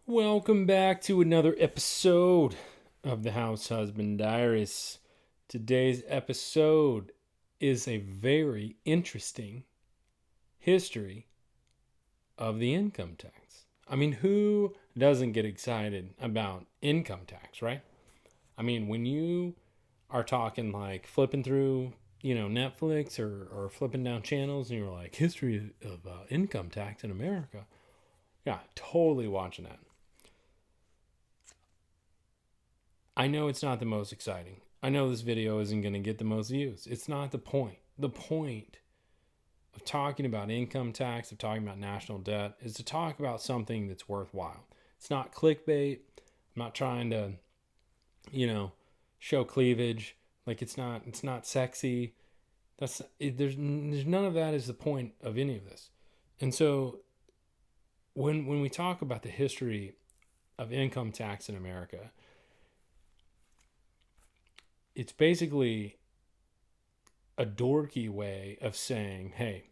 Welcome back to another episode of the House Husband Diaries. Today's episode is a very interesting history of the income tax. I mean, who doesn't get excited about income tax, right? I mean, when you are talking like flipping through, Netflix or flipping down channels and you're like, history of income tax in America. Yeah, totally watching that. I know it's not the most exciting. I know this video isn't going to get the most views. It's not the point. The point of talking about income tax, of talking about national debt, is to talk about something that's worthwhile. It's not clickbait. I'm not trying to, you know, show cleavage. Like it's not sexy. There's none of that is the point of any of this. And so when we talk about the history of income tax in America, it's basically a dorky way of saying, hey,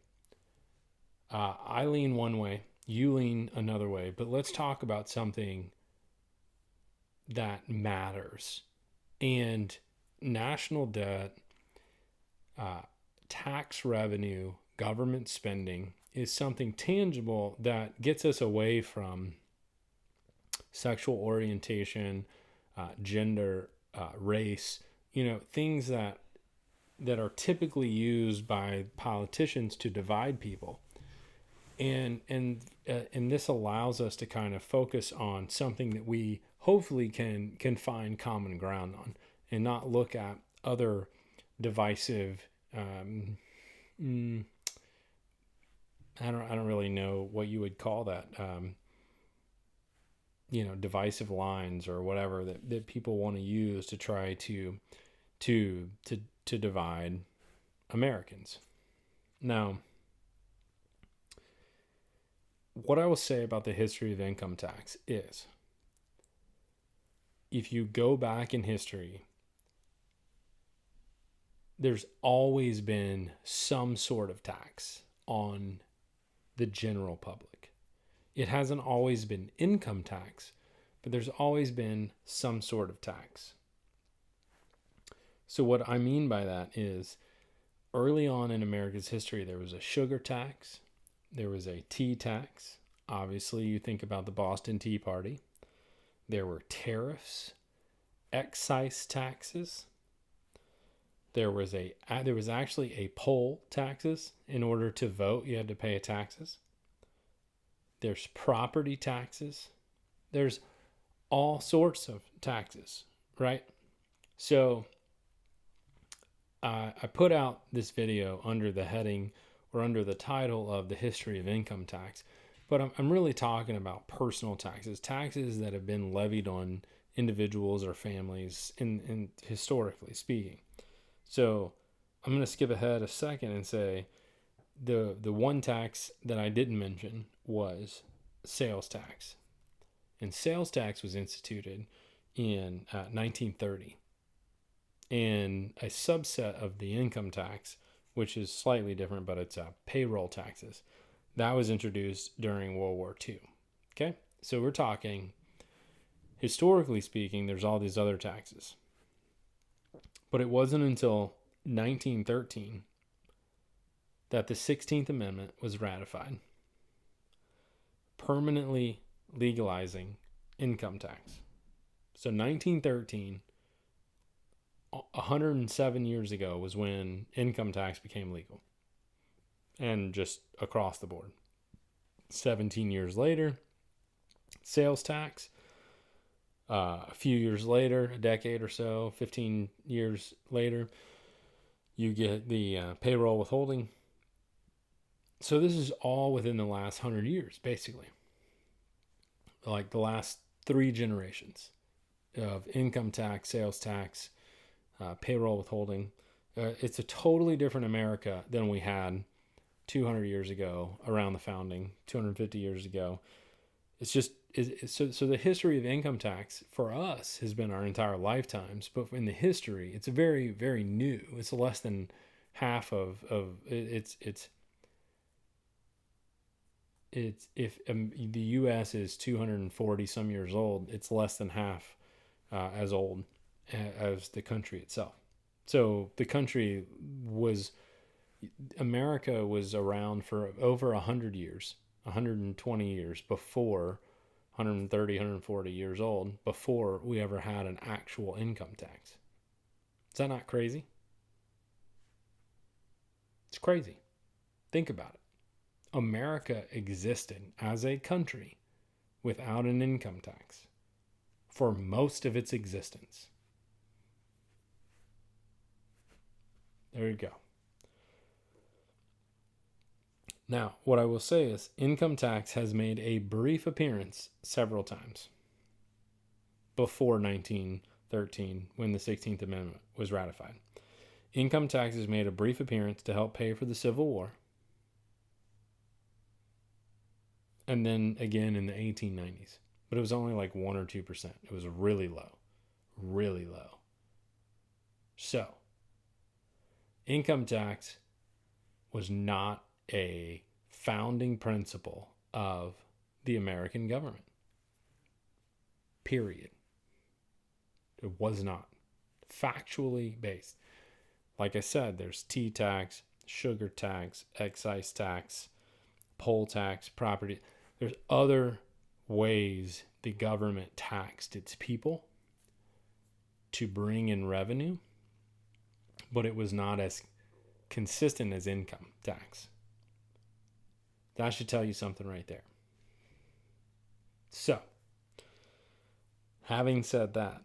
I lean one way, you lean another way, but let's talk about something that matters. And national debt, uh, tax revenue, government spending is something tangible that gets us away from sexual orientation, gender, race, things that are typically used by politicians to divide people, and this allows us to kind of focus on something that we hopefully can find common ground on, and not look at other divisive. Um, I don't really know what you would call that. Divisive lines or whatever that people want to use to try to to divide Americans. Now, what I will say about the history of income tax is, if you go back in history, there's always been some sort of tax on the general public. It hasn't always been income tax, but there's always been some sort of tax. So, what I mean by that is, early on in America's history, there was a sugar tax, there was a tea tax. Obviously, you think about the Boston Tea Party. There were tariffs, excise taxes. There was actually a poll taxes. In order to vote, you had to pay taxes. There's property taxes. There's all sorts of taxes, right? So I put out this video under the heading or under the title of the history of income tax, but I'm really talking about personal taxes, taxes that have been levied on individuals or families in historically speaking. So I'm going to skip ahead a second and say the one tax that I didn't mention was sales tax. And sales tax was instituted in 1930. And a subset of the income tax, which is slightly different, but it's payroll taxes, that was introduced during World War II. Okay, so we're talking, historically speaking, there's all these other taxes. But it wasn't until 1913 that the 16th Amendment was ratified, permanently legalizing income tax. So 1913, 107 years ago, was when income tax became legal, and just across the board. 17 years later, sales tax. A few years later, a decade or so, 15 years later, you get the payroll withholding. So this is all within the last 100 years, basically. Like the last 3 generations of income tax, sales tax, payroll withholding. It's a totally different America than we had 200 years ago, around the founding, 250 years ago. It's just so the history of income tax for us has been our entire lifetimes, but in the history, it's very, very new. It's less than half of it's it's if the U.S. is 240 some years old, it's less than half as old as the country itself. So the country was America was around for over 100 years, 120 years before 130, 140 years old before we ever had an actual income tax. Is that not crazy? It's crazy. Think about it. America existed as a country without an income tax for most of its existence. There you go. Now, what I will say is income tax has made a brief appearance several times before 1913 when the 16th Amendment was ratified. Income taxes made a brief appearance to help pay for the Civil War, and then again in the 1890s. But it was only like 1 or 2%. It was really low. Really low. So, income tax was not a founding principle of the American government. Period. It was not. Factually based. Like I said, there's tea tax, sugar tax, excise tax, poll tax, property. There's other ways the government taxed its people to bring in revenue, but it was not as consistent as income tax. That should tell you something right there. So, having said that,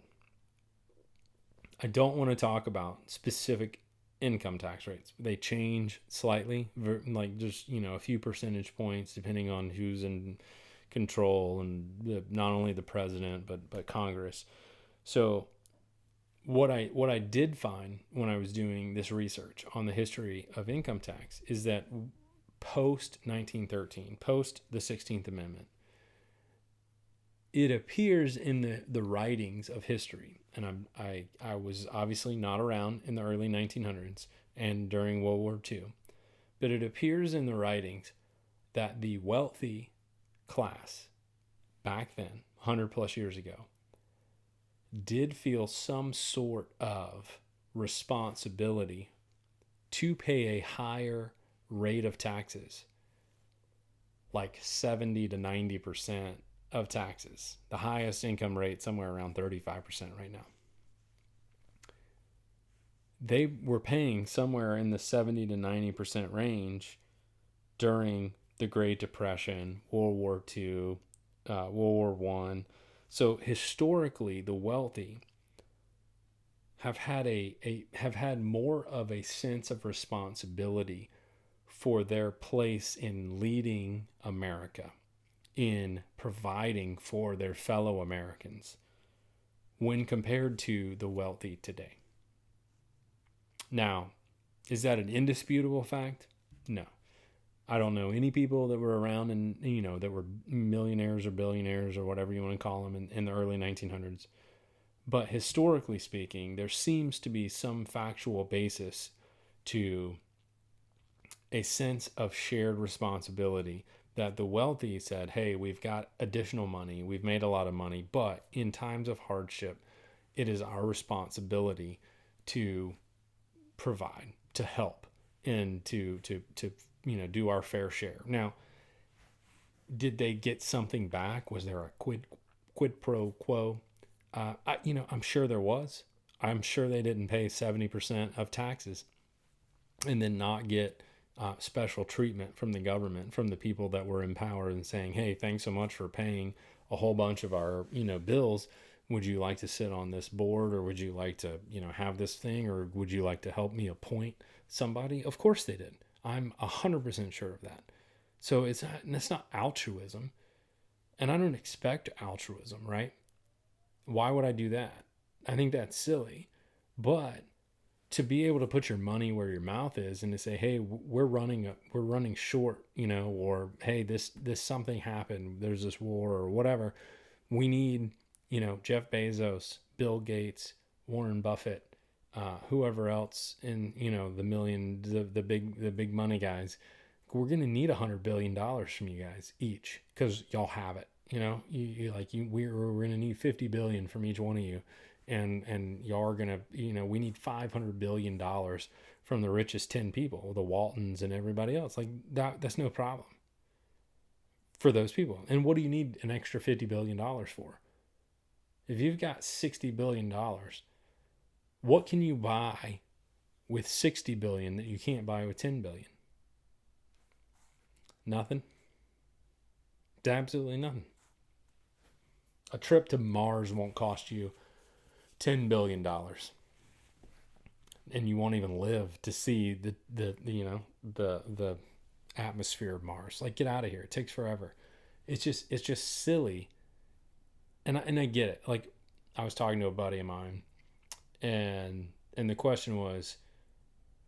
I don't want to talk about specific income tax rates. They change slightly, like just, a few percentage points depending on who's in control and not only the president but Congress. So what I did find when I was doing this research on the history of income tax is that post 1913, post the 16th Amendment, it appears in the writings of history, and I was obviously not around in the early 1900s and during World War II, but it appears in the writings that the wealthy class back then, 100 plus years ago, did feel some sort of responsibility to pay a higher rate of taxes, like 70 to 90% of taxes. The highest income rate somewhere around 35% right now. They were paying somewhere in the 70 to 90% range during the Great Depression, World War II, World War I. So historically, the wealthy have had more of a sense of responsibility for their place in leading America, in providing for their fellow Americans when compared to the wealthy today. Now, is that an indisputable fact? No. I don't know any people that were around and, that were millionaires or billionaires or whatever you want to call them in the early 1900s. But historically speaking, there seems to be some factual basis to a sense of shared responsibility that the wealthy said, hey, we've got additional money, we've made a lot of money, but in times of hardship, it is our responsibility to provide, to help, and to do our fair share. Now, did they get something back? Was there a quid pro quo? I'm sure there was. I'm sure they didn't pay 70% of taxes and then not get special treatment from the government, from the people that were in power and saying, hey, thanks so much for paying a whole bunch of our, bills. Would you like to sit on this board, or would you like to, have this thing, or would you like to help me appoint somebody? Of course they did. I'm 100% sure of that. So it's not altruism, and I don't expect altruism, right? Why would I do that? I think that's silly. But to be able to put your money where your mouth is and to say, hey, we're running short, or hey, this something happened, there's this war or whatever, we need, Jeff Bezos, Bill Gates, Warren Buffett, whoever else in, the big money guys we're going to need $100 billion from you guys each, because y'all have it. We're going to need 50 billion from each one of you. And y'all are going to, we need $500 billion from the richest 10 people, the Waltons and everybody else. Like that's no problem for those people. And what do you need an extra $50 billion for? If you've got $60 billion, what can you buy with 60 billion that you can't buy with 10 billion? Nothing. Absolutely nothing. A trip to Mars won't cost you $10 billion. And you won't even live to see the atmosphere of Mars. Like, get out of here. It takes forever. It's just silly. And I get it. Like, I was talking to a buddy of mine, and the question was,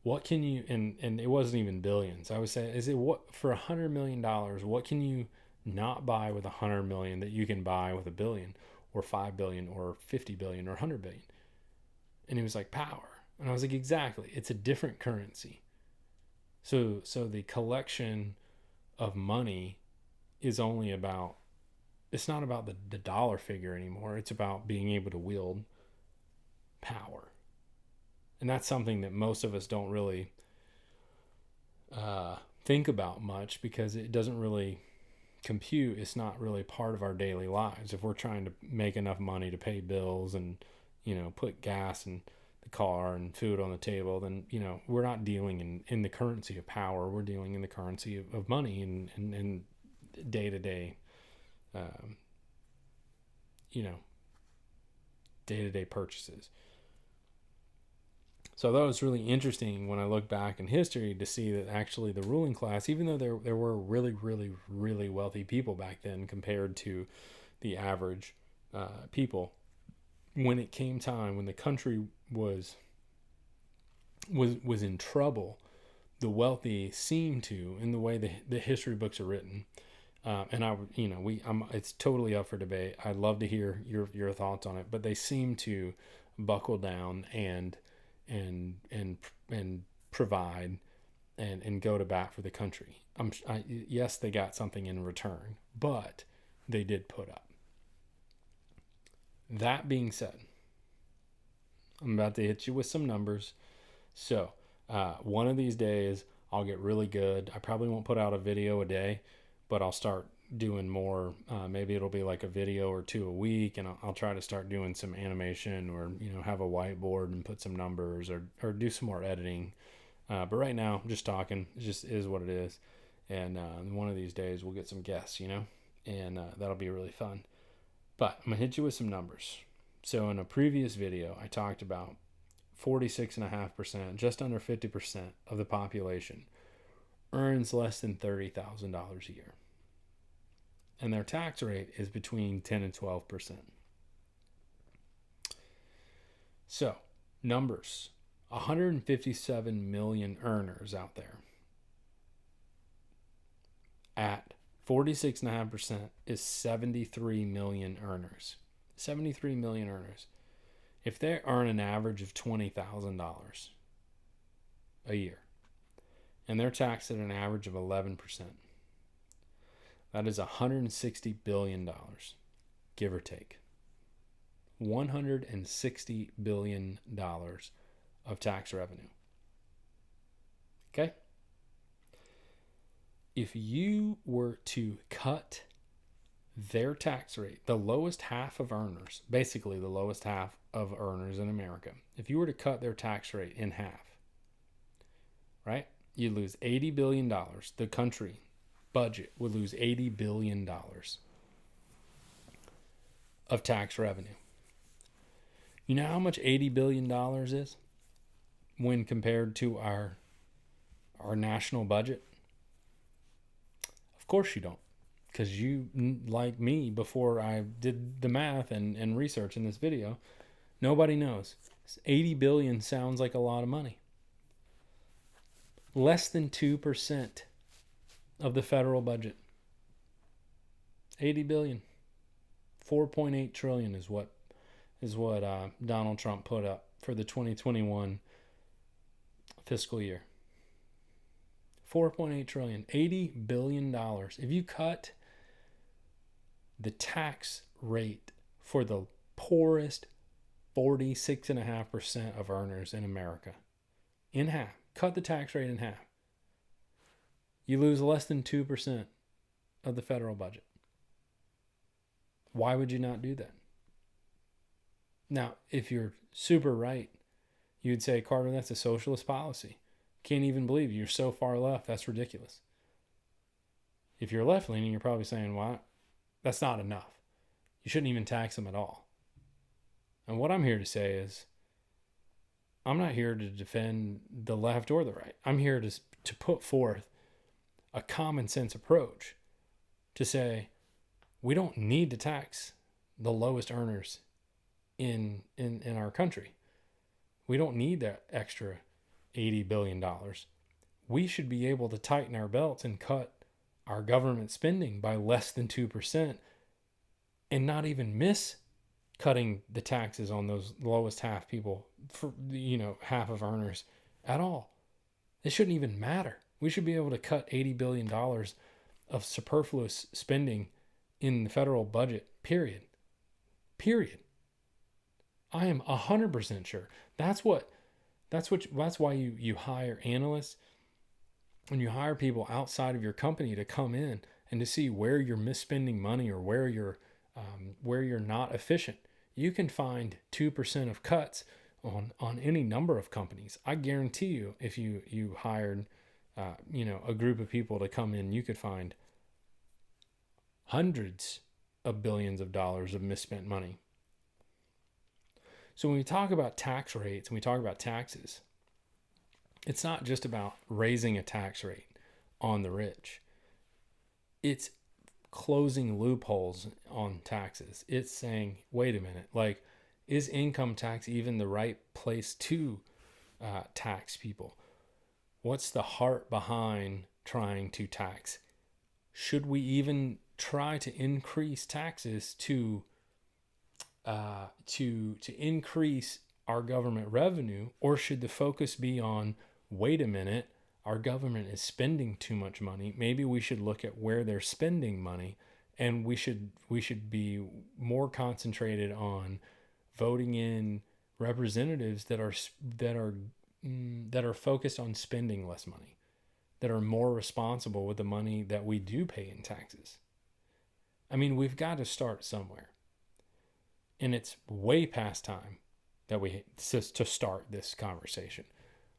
what can you, and it wasn't even billions. I was saying, is it what for $100 million, what can you not buy with 100 million that you can buy with $1 billion or 5 billion or 50 billion or 100 billion? And he was like, power. And I was like, exactly. It's a different currency. So the collection of money is only about, it's not about the dollar figure anymore. It's about being able to wield power. And that's something that most of us don't really think about much, because it doesn't really compute. It's not really part of our daily lives. If we're trying to make enough money to pay bills and, put gas in the car and food on the table, then, we're not dealing in the currency of power. We're dealing in the currency of money and day-to-day, day-to-day purchases. So I thought it was really interesting when I look back in history to see that actually the ruling class, even though there were really, really, really wealthy people back then compared to the average people, when it came time, when the country was in trouble, the wealthy seemed to, in the way the history books are written, it's totally up for debate. I'd love to hear your thoughts on it, but they seem to buckle down and provide and go to bat for the country. Yes, they got something in return, but they did put up. That being said, I'm about to hit you with some numbers. So one of these days I'll get really good. I probably won't put out a video a day, but I'll start doing more. Maybe it'll be like a video or two a week, and I'll try to start doing some animation, or have a whiteboard and put some numbers, or do some more editing. But right now I'm just talking. It just is what it is. And one of these days we'll get some guests, and that'll be really fun. But I'm gonna hit you with some numbers. So in a previous video I talked about 46.5%, just under 50% of the population earns less than $30,000 a year. And their tax rate is between 10 and 12%. So, numbers. 157 million earners out there. At 46.5% is 73 million earners. 73 million earners. If they earn an average of $20,000 a year, and they're taxed at an average of 11%, that is $160 billion, give or take. $160 billion of tax revenue. Okay? If you were to cut their tax rate, the lowest half of earners, basically the lowest half of earners in America, if you were to cut their tax rate in half, right, you lose $80 billion. The country budget would lose $80 billion of tax revenue. You know how much $80 billion is when compared to our national budget? Of course you don't. Because you, like me, before I did the math and research in this video, nobody knows. 80 billion sounds like a lot of money. Less than 2% of the federal budget. 80 billion. 4.8 trillion is what Donald Trump put up for the 2021 fiscal year. 4.8 trillion, $80 billion. If you cut the tax rate for the poorest 46.5% of earners in America in half, cut the tax rate in half, you lose less than 2% of the federal budget. Why would you not do that? Now, if you're super right, you'd say, Carter, that's a socialist policy. Can't even believe you're so far left. That's ridiculous. If you're left leaning, you're probably saying, well, that's not enough. You shouldn't even tax them at all. And what I'm here to say is, I'm not here to defend the left or the right. I'm here to put forth a common sense approach to say, we don't need to tax the lowest earners in our country. We don't need that extra $80 billion. We should be able to tighten our belts and cut our government spending by less than 2% and not even miss cutting the taxes on those lowest half people, for half of earners at all. It shouldn't even matter. We should be able to cut $80 billion of superfluous spending in the federal budget, period. I am 100% sure. That's why you hire analysts and you hire people outside of your company to come in and to see where you're misspending money or where you're not efficient. You can find 2% of cuts on any number of companies. I guarantee you, if you hired a group of people to come in, you could find hundreds of billions of dollars of misspent money. So when we talk about tax rates and we talk about taxes, it's not just about raising a tax rate on the rich. It's closing loopholes on taxes. It's saying, wait a minute, like, is income tax even the right place to tax people? What's the heart behind trying to tax? Should we even try to increase taxes to increase our government revenue, or should the focus be on, wait a minute, our government is spending too much money. Maybe we should look at where they're spending money, and we should be more concentrated on voting in representatives that are focused on spending less money, that are more responsible with the money that we do pay in taxes. I mean, we've got to start somewhere. And it's way past time that to start this conversation.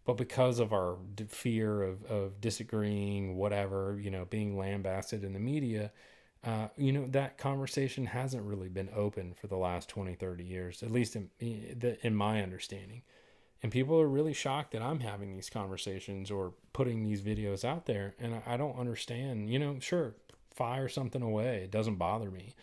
But because of our fear of disagreeing, whatever, being lambasted in the media, that conversation hasn't really been open for the last 20, 30 years, at least in my understanding. And people are really shocked that I'm having these conversations or putting these videos out there. And I don't understand, sure, fire something away. It doesn't bother me.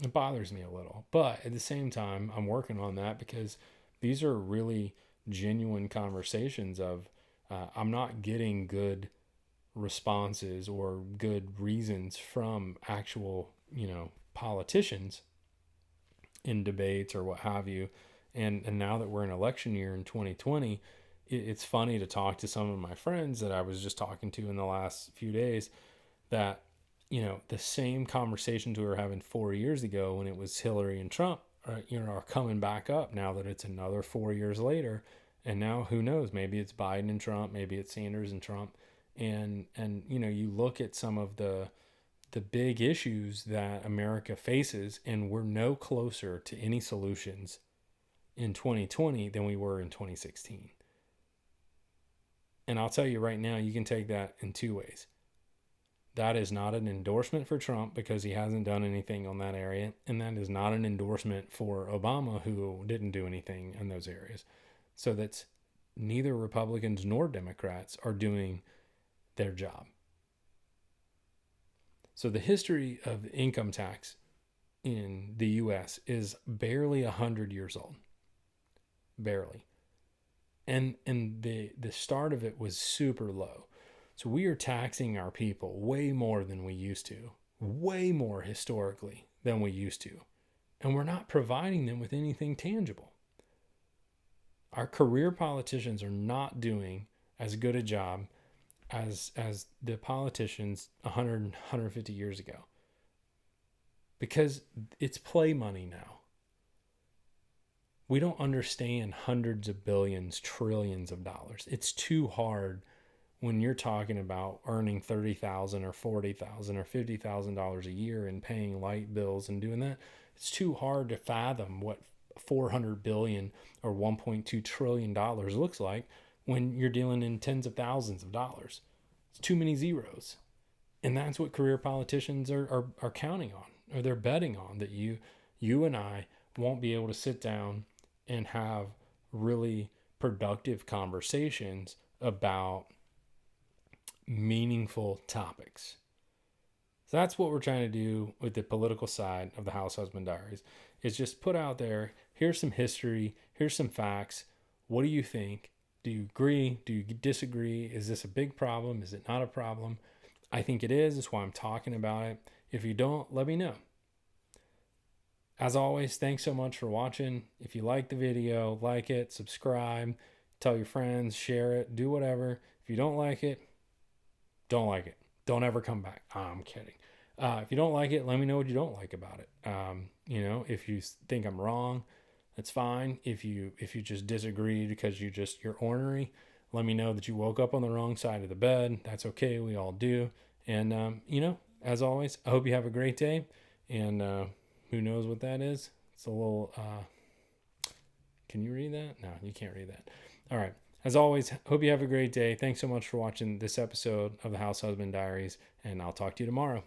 It bothers me a little, but at the same time, I'm working on that because these are really genuine conversations of, I'm not getting good responses or good reasons from actual, politicians in debates or what have you. And now that we're in election year in 2020, it's funny to talk to some of my friends that I was just talking to in the last few days that, the same conversations we were having 4 years ago when it was Hillary and Trump are coming back up now that it's another 4 years later. And now who knows, maybe it's Biden and Trump, maybe it's Sanders and Trump. And you look at some of the big issues that America faces, and we're no closer to any solutions in 2020 than we were in 2016. And I'll tell you right now, you can take that in two ways. That is not an endorsement for Trump because he hasn't done anything on that area. And that is not an endorsement for Obama, who didn't do anything in those areas. So that's neither Republicans nor Democrats are doing their job. So the history of income tax in the U.S. is barely 100 years old. Barely. And the start of it was super low. So we are taxing our people way more than we used to, way more historically than we used to. And we're not providing them with anything tangible. Our career politicians are not doing as good a job as the politicians 150 years ago, because it's play money now. We don't understand hundreds of billions, trillions of dollars. It's too hard when you're talking about earning $30,000 or $40,000 or $50,000 a year and paying light bills and doing that. It's too hard to fathom what 400 billion or 1.2 trillion dollars looks like when you're dealing in tens of thousands of dollars. It's too many zeros. And that's what career politicians are counting on, or they're betting on, that you and I won't be able to sit down and have really productive conversations about meaningful topics. So that's what we're trying to do with the political side of the House Husband Diaries, is just put out there, here's some history, here's some facts. What do you think? Do you agree? Do you disagree? Is this a big problem? Is it not a problem? I think it is. That's why I'm talking about it. If you don't, let me know. As always, thanks so much for watching. If you like the video, like it, subscribe, tell your friends, share it, do whatever. If you don't like it, don't like it. Don't ever come back. I'm kidding. If you don't like it, let me know what you don't like about it. If you think I'm wrong, that's fine. If you just disagree because you're ornery, let me know that you woke up on the wrong side of the bed. That's okay. We all do. And, as always, I hope you have a great day. And who knows what that is? It's a little, can you read that? No, you can't read that. All right. As always, hope you have a great day. Thanks so much for watching this episode of the House Husband Diaries, and I'll talk to you tomorrow.